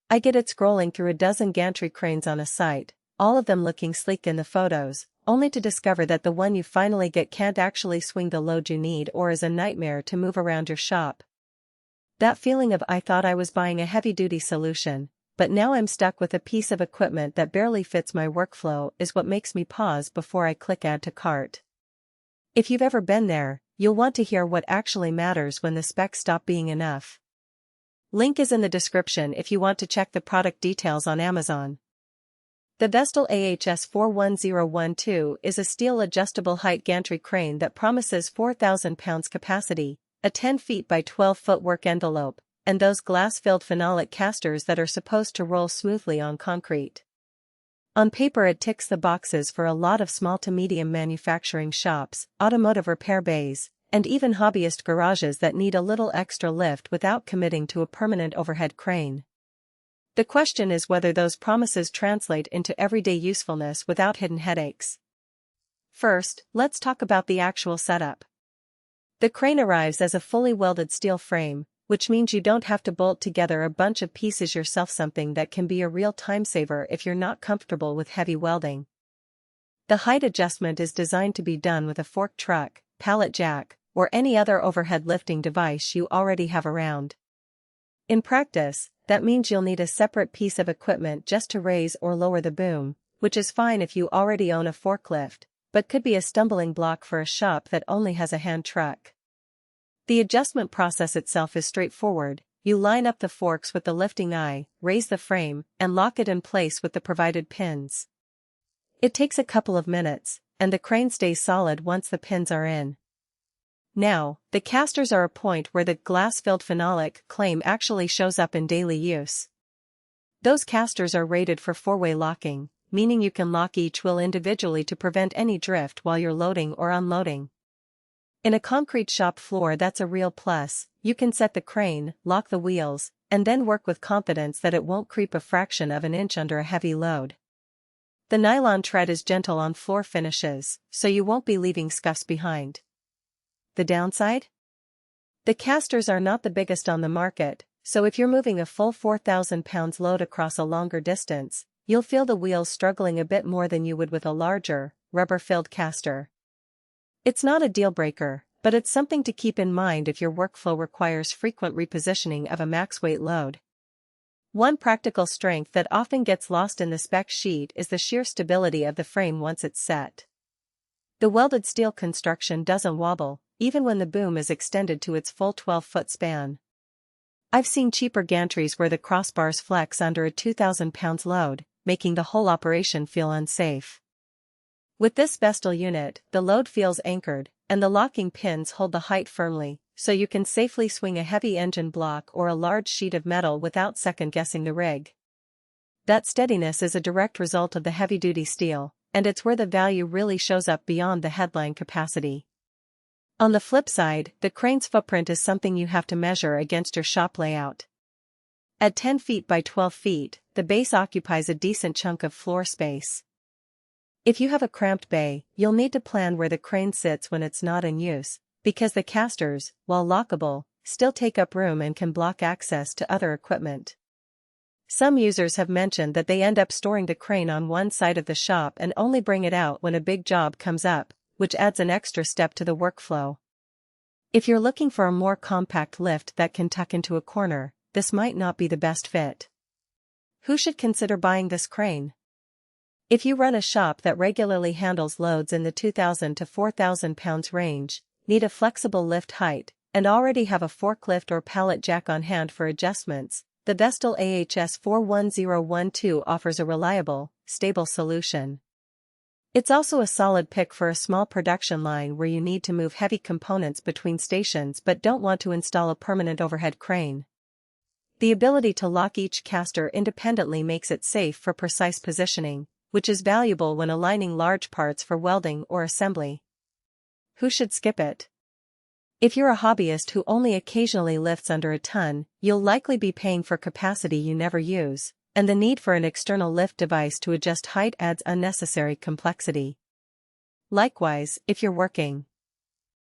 I get it scrolling through a dozen gantry cranes on a site, all of them looking sleek in the photos, only to discover that the one you finally get can't actually swing the load you need or is a nightmare to move around your shop. That feeling of I thought I was buying a heavy-duty solution, but now I'm stuck with a piece of equipment that barely fits my workflow is what makes me pause before I click add to cart. If you've ever been there, you'll want to hear what actually matters when the specs stop being enough. Link is in the description if you want to check the product details on Amazon. The Vestil AHS 41012 is a steel adjustable height gantry crane that promises 4,000 pounds capacity, a 10 feet by 12 foot work envelope, and those glass-filled phenolic casters that are supposed to roll smoothly on concrete. On paper it ticks the boxes for a lot of small to medium manufacturing shops, automotive repair bays, and even hobbyist garages that need a little extra lift without committing to a permanent overhead crane. The question is whether those promises translate into everyday usefulness without hidden headaches. First, let's talk about the actual setup. The crane arrives as a fully welded steel frame, which means you don't have to bolt together a bunch of pieces yourself, something that can be a real time saver if you're not comfortable with heavy welding. The height adjustment is designed to be done with a fork truck, pallet jack, or any other overhead lifting device you already have around. In practice, that means you'll need a separate piece of equipment just to raise or lower the boom, which is fine if you already own a forklift, but could be a stumbling block for a shop that only has a hand truck. The adjustment process itself is straightforward. You line up the forks with the lifting eye, raise the frame, and lock it in place with the provided pins. It takes a couple of minutes, and the crane stays solid once the pins are in. Now, the casters are a point where the glass-filled phenolic claim actually shows up in daily use. Those casters are rated for four-way locking, meaning you can lock each wheel individually to prevent any drift while you're loading or unloading. In a concrete shop floor, that's a real plus. You can set the crane, lock the wheels, and then work with confidence that it won't creep a fraction of an inch under a heavy load. The nylon tread is gentle on floor finishes, so you won't be leaving scuffs behind. The downside? The casters are not the biggest on the market, so if you're moving a full 4,000 pounds load across a longer distance, you'll feel the wheels struggling a bit more than you would with a larger, rubber-filled caster. It's not a deal-breaker, but it's something to keep in mind if your workflow requires frequent repositioning of a max-weight load. One practical strength that often gets lost in the spec sheet is the sheer stability of the frame once it's set. The welded steel construction doesn't wobble, even when the boom is extended to its full 12-foot span. I've seen cheaper gantries where the crossbars flex under a 2,000 pounds load, making the whole operation feel unsafe. With this Vestil unit, the load feels anchored, and the locking pins hold the height firmly, so you can safely swing a heavy engine block or a large sheet of metal without second-guessing the rig. That steadiness is a direct result of the heavy-duty steel, and it's where the value really shows up beyond the headline capacity. On the flip side, the crane's footprint is something you have to measure against your shop layout. At 10 feet by 12 feet, the base occupies a decent chunk of floor space. If you have a cramped bay, you'll need to plan where the crane sits when it's not in use, because the casters, while lockable, still take up room and can block access to other equipment. Some users have mentioned that they end up storing the crane on one side of the shop and only bring it out when a big job comes up, which adds an extra step to the workflow. If you're looking for a more compact lift that can tuck into a corner, this might not be the best fit. Who should consider buying this crane? If you run a shop that regularly handles loads in the 2,000 to 4,000 pounds range, need a flexible lift height, and already have a forklift or pallet jack on hand for adjustments, the Vestil AHS 41012 offers a reliable, stable solution. It's also a solid pick for a small production line where you need to move heavy components between stations but don't want to install a permanent overhead crane. The ability to lock each caster independently makes it safe for precise positioning, which is valuable when aligning large parts for welding or assembly. Who should skip it? If you're a hobbyist who only occasionally lifts under a ton, you'll likely be paying for capacity you never use, and the need for an external lift device to adjust height adds unnecessary complexity. Likewise, if you're working